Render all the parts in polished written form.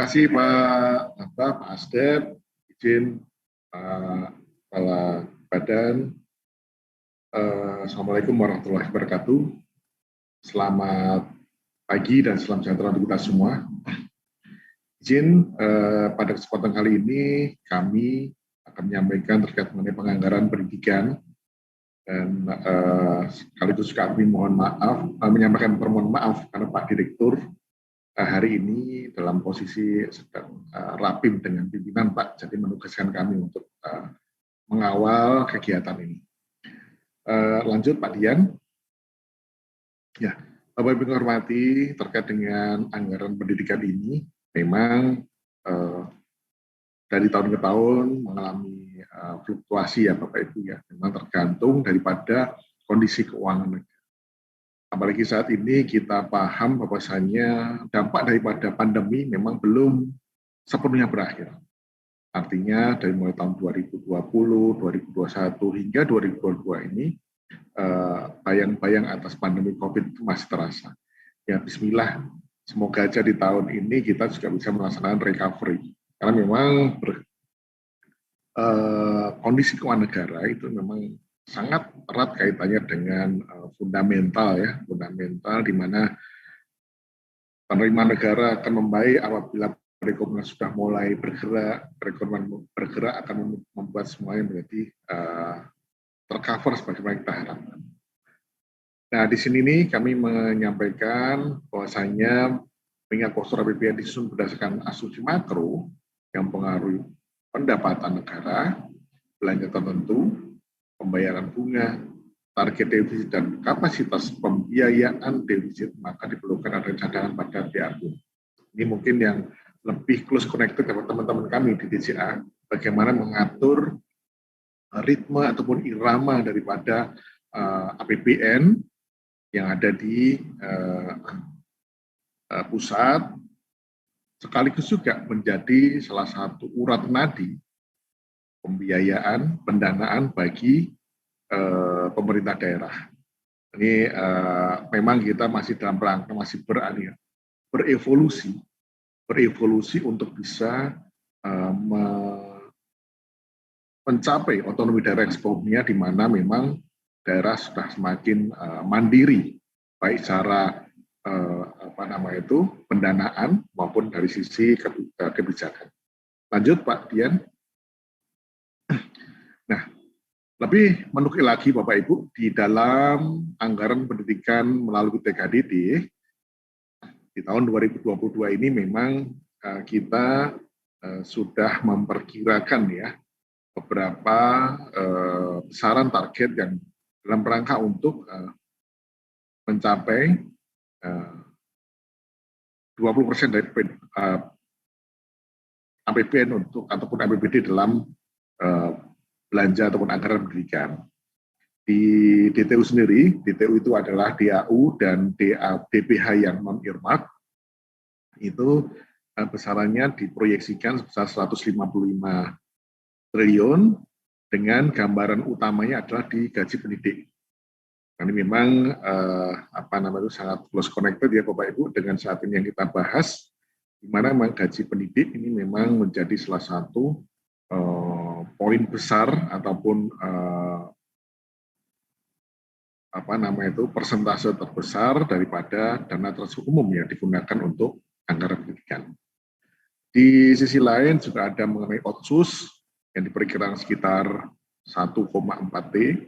kasih Pak Asdep, izin Pak Kepala Badan. Assalamualaikum warahmatullahi wabarakatuh. Selamat pagi dan salam sejahtera untuk kita semua. Izin pada kesempatan kali ini kami akan menyampaikan terkait mengenai penganggaran pendidikan dan sekaligus kami menyampaikan permohonan maaf karena Pak Direktur hari ini dalam posisi sedang rapim dengan pimpinan Pak, jadi menugaskan kami untuk mengawal kegiatan ini. Lanjut Pak Dian. Ya, Bapak Ibu hormati, terkait dengan anggaran pendidikan ini, memang dari tahun ke tahun mengalami fluktuasi ya Bapak Ibu ya, memang tergantung daripada kondisi keuangan negara. Apalagi saat ini kita paham bahwasannya dampak daripada pandemi memang belum sepenuhnya berakhir. Artinya dari mulai tahun 2020, 2021 hingga 2022 ini bayang-bayang atas pandemi COVID itu masih terasa. Ya bismillah, semoga aja di tahun ini kita juga bisa melaksanakan recovery. Karena memang kondisi keuangan negara itu memang sangat erat kaitannya dengan fundamental ya, fundamental di mana penerimaan negara akan membaik apabila perekonomian sudah mulai bergerak, perekonomian bergerak akan membuat semuanya menjadi tercover sebagaimana kita harapkan. Nah, di sini nih kami menyampaikan bahwasanya mengingat postur APBN disusun berdasarkan asumsi makro yang mempengaruhi pendapatan negara, belanja tertentu, pembayaran bunga, target defisit, dan kapasitas pembiayaan defisit, maka diperlukan ada cadangan pada DAP. Ini mungkin yang lebih close connected dengan teman-teman kami di DCA, bagaimana mengatur ritme ataupun irama daripada APBN yang ada di pusat, sekaligus juga menjadi salah satu urat nadi pembiayaan, pendanaan bagi pemerintah daerah. Ini memang kita masih dalam rangka masih berevolusi untuk bisa mencapai otonomi daerah yang sepenuhnya, di mana memang daerah sudah semakin mandiri, baik secara pendanaan maupun dari sisi kebijakan. Lanjut Pak Dian. Nah, lebih menukil lagi Bapak Ibu, di dalam anggaran pendidikan melalui TKDD, di tahun 2022 ini memang kita sudah memperkirakan ya beberapa besaran target yang dalam rangka untuk mencapai 20% dari APBN ataupun APBD dalam belanja ataupun anggaran pendidikan. Di DTU sendiri, DTU itu adalah DAU dan DPH yang non-earmark, itu besarannya diproyeksikan sebesar 155 triliun dengan gambaran utamanya adalah di gaji pendidik. Ini memang sangat close connected ya Bapak Ibu dengan saat ini yang kita bahas, di mana memang gaji pendidik ini memang menjadi salah satu poin besar ataupun persentase terbesar daripada dana transaksi umum yang digunakan untuk anggaran pendidikan. Di sisi lain juga ada mengenai otsus yang diperkirakan sekitar 1,4 T,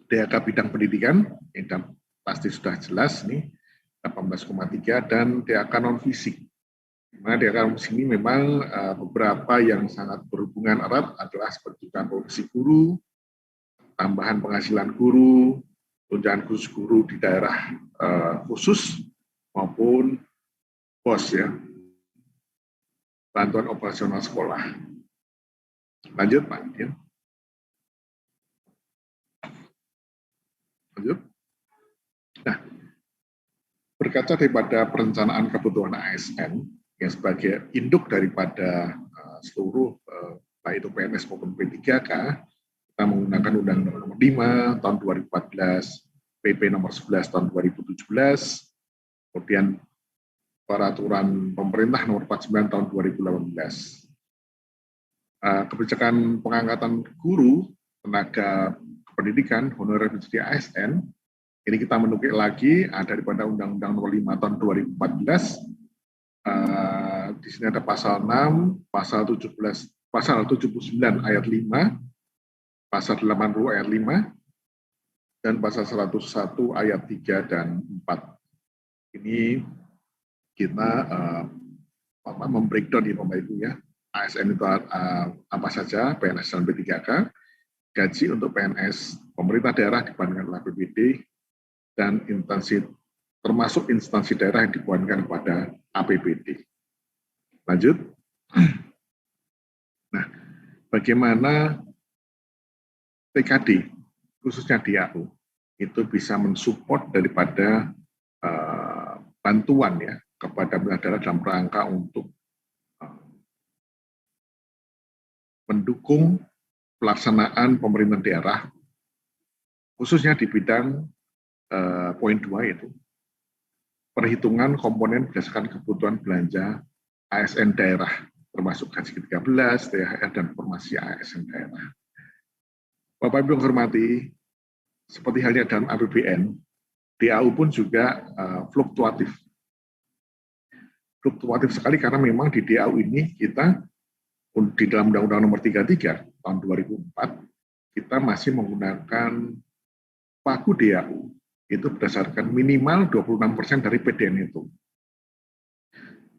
DHK bidang pendidikan yang pasti sudah jelas nih 18,3, dan DHK non fisik. Nah, di dalam sini memang beberapa yang sangat berhubungan erat adalah seperti produksi guru, tambahan penghasilan guru, tunjangan khusus guru di daerah khusus maupun BOS ya, bantuan operasional sekolah. Lanjut Pak. Ya. Lanjut. Nah, berkaca daripada perencanaan kebutuhan ASN yang sebagai induk daripada seluruh baik itu PNS maupun P3K, kita menggunakan Undang-Undang Nomor 5 tahun 2014, PP Nomor 11 tahun 2017, kemudian Peraturan Pemerintah Nomor 49 Tahun 2018. Kebijakan pengangkatan guru, tenaga pendidikan, honorer menjadi ASN, ini kita menukik lagi daripada Undang-Undang Nomor 5 Tahun 2014. Di sini ada pasal 6, pasal 17, pasal 79 ayat 5, pasal 80 ayat 5, dan pasal 101 ayat 3 dan 4. Ini kita membreakdown ya Bapak Ibu ya. ASN itu apa saja, PNS dan P3K, gaji untuk PNS pemerintah daerah dibandingkan oleh APBD, dan instansi termasuk instansi daerah yang dibebankan kepada APBD. Lanjut. Nah, bagaimana TKD, khususnya DAU, itu bisa mensupport daripada bantuan ya kepada pemerintah daerah dalam rangka untuk mendukung pelaksanaan pemerintahan daerah, khususnya di bidang poin 2 yaitu perhitungan komponen berdasarkan kebutuhan belanja ASN daerah, termasuk gaji ke-13, THR, dan formasi ASN daerah. Bapak Ibu yang hormati, seperti halnya dalam APBN, DAU pun juga fluktuatif. Fluktuatif sekali karena memang di DAU ini kita di dalam Undang-Undang Nomor 33 tahun 2004 kita masih menggunakan pagu DAU itu berdasarkan minimal 26% dari PDN itu.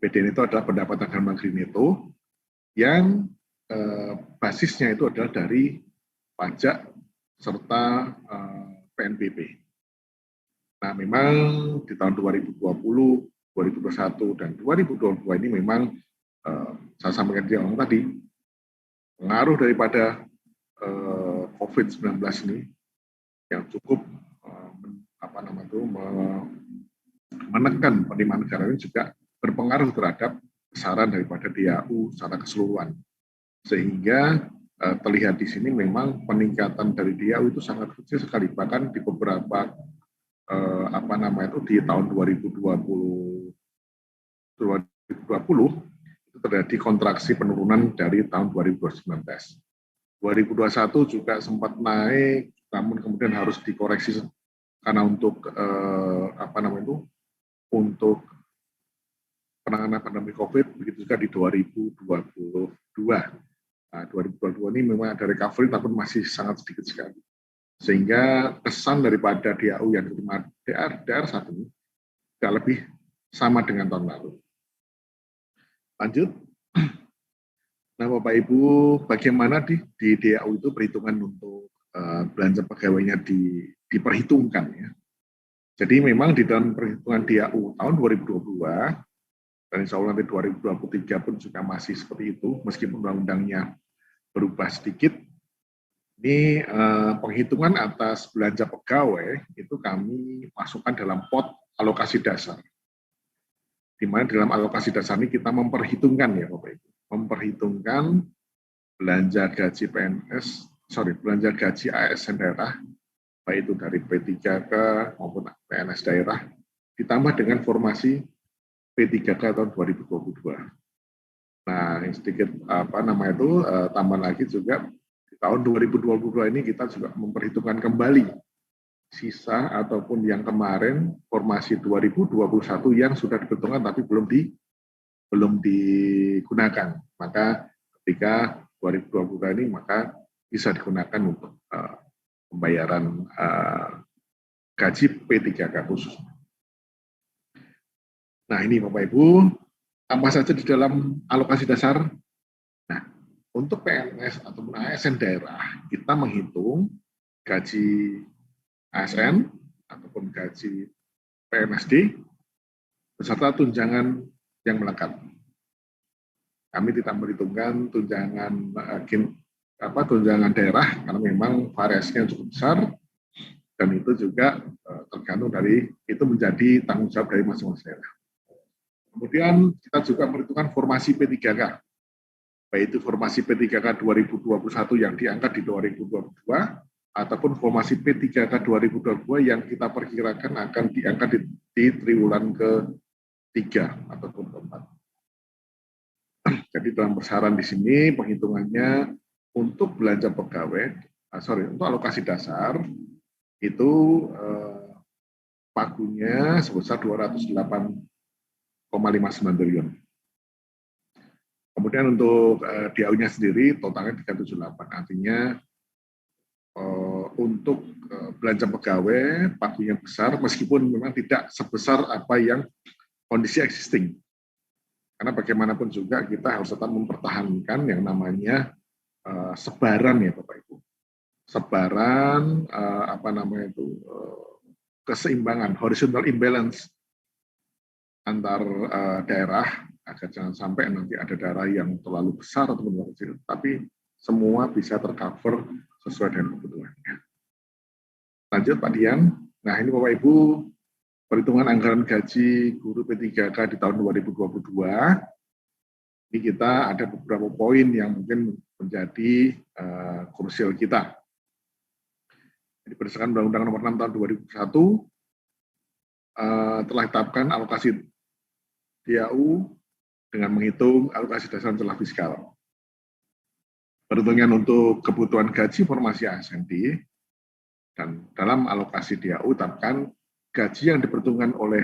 PDN itu adalah pendapatan dalam negeri neto yang basisnya itu adalah dari pajak serta PNBP. Nah, memang di tahun 2020, 2021, dan 2022 ini memang saya sampaikan di awal tadi, pengaruh daripada COVID-19 ini yang cukup menekan penerimaan negara ini juga berpengaruh terhadap besaran daripada DAU secara keseluruhan. Sehingga terlihat di sini memang peningkatan dari DAU itu sangat kecil sekali, bahkan di beberapa di tahun 2020 itu terjadi kontraksi penurunan dari tahun 2019. 2021 juga sempat naik, namun kemudian harus dikoreksi karena untuk untuk penanganan pandemi COVID, begitu juga di 2022. Nah, 2022 ini memang ada recovery, tapi masih sangat sedikit sekali. Sehingga kesan daripada DAU yang diterima daerah saat ini tidak lebih sama dengan tahun lalu. Lanjut. Nah, Bapak Ibu, bagaimana di DAU itu perhitungan untuk belanja pegawainya diperhitungkan ya. Jadi memang di dalam perhitungan DAU tahun 2022 dan insya Allah nanti 2023 pun juga masih seperti itu, meskipun undang-undangnya berubah sedikit. Ini penghitungan atas belanja pegawai itu kami masukkan dalam pot alokasi dasar. Di mana dalam alokasi dasar ini kita memperhitungkan ya Bapak Ibu, memperhitungkan belanja gaji belanja gaji ASN daerah, baik itu dari P3K maupun PNS daerah, ditambah dengan formasi P3K tahun 2022. Nah, sedikit tambah lagi juga di tahun 2022 ini kita juga memperhitungkan kembali sisa ataupun yang kemarin formasi 2021 yang sudah diperhitungkan tapi belum digunakan. Maka ketika 2022 ini maka bisa digunakan untuk pembayaran gaji P3K khususnya. Nah, ini Bapak Ibu, apa saja di dalam alokasi dasar? Nah, untuk PNS ataupun ASN daerah, kita menghitung gaji ASN ataupun gaji PNSD beserta tunjangan yang melekat. Kami tidak memperhitungkan tunjangan daerah karena memang variasinya cukup besar dan itu juga tergantung dari itu menjadi tanggung jawab dari masing-masing daerah. Kemudian kita juga memperhitungkan formasi P3K, baik itu formasi P3K 2021 yang diangkat di 2022 ataupun formasi P3K 2022 yang kita perkirakan akan diangkat di triwulan ataupun keempat. Jadi dalam besaran di sini penghitungannya untuk belanja pegawai, untuk alokasi dasar itu pagunya sebesar 208,59 triliun. Kemudian untuk DAU-nya sendiri totalnya 378, artinya untuk belanja pegawai pagunya besar meskipun memang tidak sebesar apa yang kondisi existing. Karena bagaimanapun juga kita harus tetap mempertahankan yang namanya sebaran ya Bapak Ibu. Sebaran keseimbangan, horizontal imbalance antar daerah agar jangan sampai nanti ada daerah yang terlalu besar atau terlalu kecil, tapi semua bisa tercover sesuai dengan kebutuhannya. Lanjut Pak Dian. Nah ini Bapak Ibu perhitungan anggaran gaji guru P3K di tahun 2022. Ini kita ada beberapa poin yang mungkin menjadi krusial kita. Jadi berdasarkan Undang-Undang Nomor 6 Tahun 2001 telah ditetapkan alokasi DAU dengan menghitung alokasi dasar celah fiskal. Perhitungan untuk kebutuhan gaji formasi ASN dan dalam alokasi DAU tetapkan gaji yang diperhitungkan oleh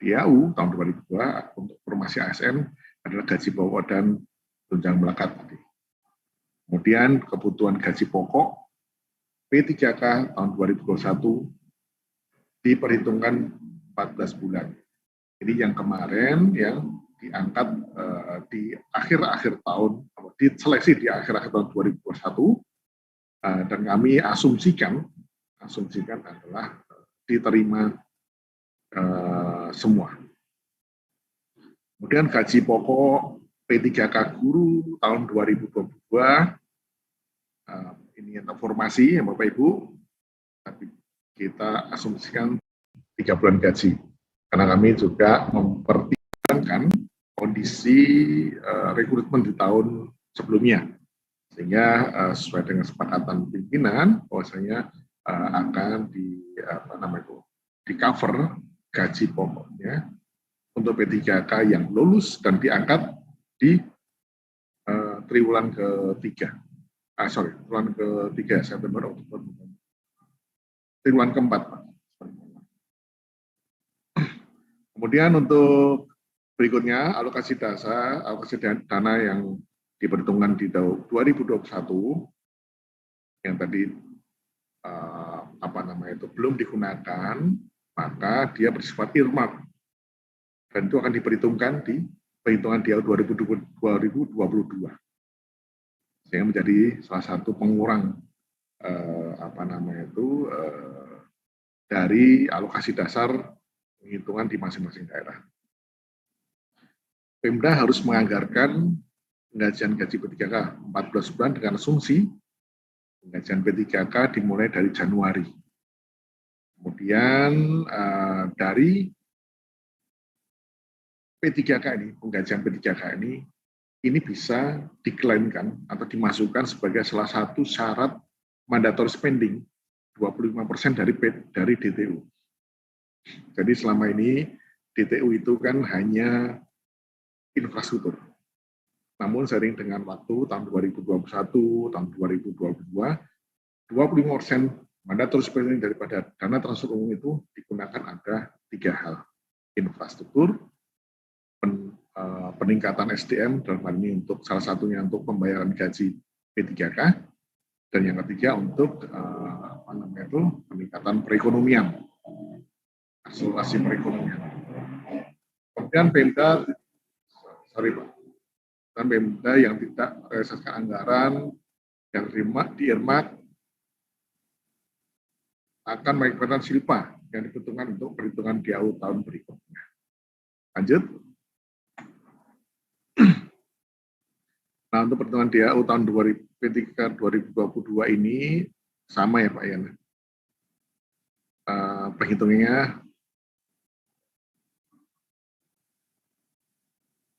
DAU tahun 2002 untuk formasi ASN adalah gaji pokok dan tunjangan melekat tadi. Kemudian kebutuhan gaji pokok P3K tahun 2021 diperhitungkan 14 bulan. Jadi yang kemarin yang diangkat di akhir-akhir tahun, diseleksi di akhir-akhir tahun 2021, dan kami asumsikan adalah diterima semua. Kemudian gaji pokok P3K guru tahun 2022, ini informasi ya Bapak Ibu, tapi kita asumsikan 3 bulan gaji. Karena kami juga mempertimbangkan kondisi rekrutmen di tahun sebelumnya. Sehingga sesuai dengan sepakatan pimpinan, bahwasanya akan di cover gaji pokoknya untuk P3K yang lulus dan diangkat di triwulan ketiga. Triwulan ketiga September Oktober. Triwulan keempat, Pak. Kemudian untuk berikutnya alokasi dana yang diperhitungkan di tahun 2021 yang tadi belum digunakan, maka dia bersifat earmark dan itu akan diperhitungkan di perhitungan DAU 2022 sehingga menjadi salah satu pengurang dari alokasi dasar penghitungan di masing-masing daerah. Pemda harus menganggarkan penggajian gaji P3K 14 bulan dengan asumsi penggajian P3K dimulai dari Januari. Kemudian dari P3K ini, penggajian P3K ini bisa diklaimkan atau dimasukkan sebagai salah satu syarat mandatory spending 25% dari DTU. Jadi selama ini DTU itu kan hanya infrastruktur. Namun seiring dengan waktu tahun 2021, tahun 2022, 25% mandatory spending daripada dana transport umum itu digunakan ada 3 hal. Infrastruktur, peningkatan SDM, dalam hal ini untuk salah satunya untuk pembayaran gaji P3K, dan yang ketiga untuk peningkatan perekonomian. Akselerasi perekonomian. Kemudian Pemda yang tidak merealisasikan anggaran yang di-earmark akan mengakibatkan silpa yang diperhitungkan untuk perhitungan DAU tahun berikutnya. Lanjut. Nah, untuk perhitungan DAU tahun P3K 2022 ini sama ya Pak Yan. Perhitungannya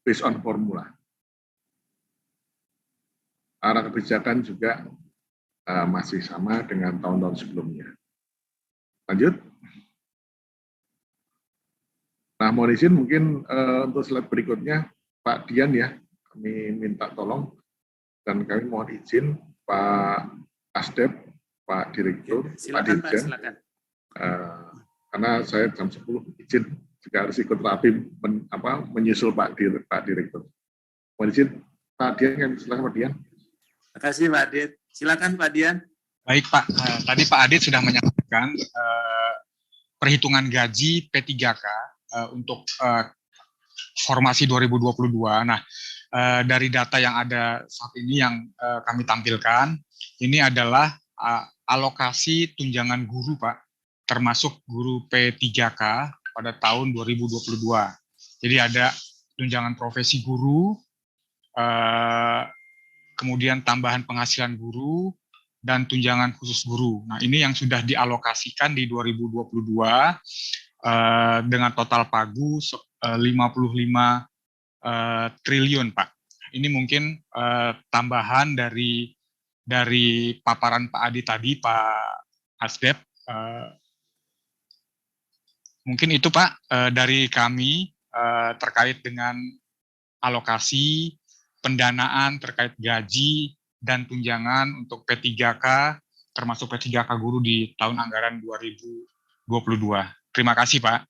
based on formula. Arah kebijakan juga masih sama dengan tahun-tahun sebelumnya. Lanjut. Nah, Nah, mohon izin mungkin untuk slide berikutnya Pak Dian ya, kami minta tolong dan kami mohon izin Pak Asdep, Pak Direktur, Silakan Pak Pak, Dirjen, silakan. Karena saya jam 10 izin juga harus ikut rapi menyusul Pak Direktur. Mohon izin Pak Dian, silakan Pak Dian. Terima kasih Pak Adit. Silakan Pak Dian. Baik Pak, tadi Pak Adit sudah menyampaikan perhitungan gaji P3K untuk formasi 2022. Nah, dari data yang ada saat ini yang kami tampilkan, ini adalah alokasi tunjangan guru Pak, termasuk guru P3K pada tahun 2022. Jadi ada tunjangan profesi guru, kemudian tambahan penghasilan guru, dan tunjangan khusus guru. Nah, ini yang sudah dialokasikan di 2022 dengan total pagu 55 triliun, Pak. Ini mungkin tambahan dari paparan Pak Adi tadi, Pak Asdep. Mungkin itu, Pak, dari kami terkait dengan alokasi, pendanaan terkait gaji, dan tunjangan untuk P3K, termasuk P3K guru di tahun anggaran 2022. Terima kasih, Pak.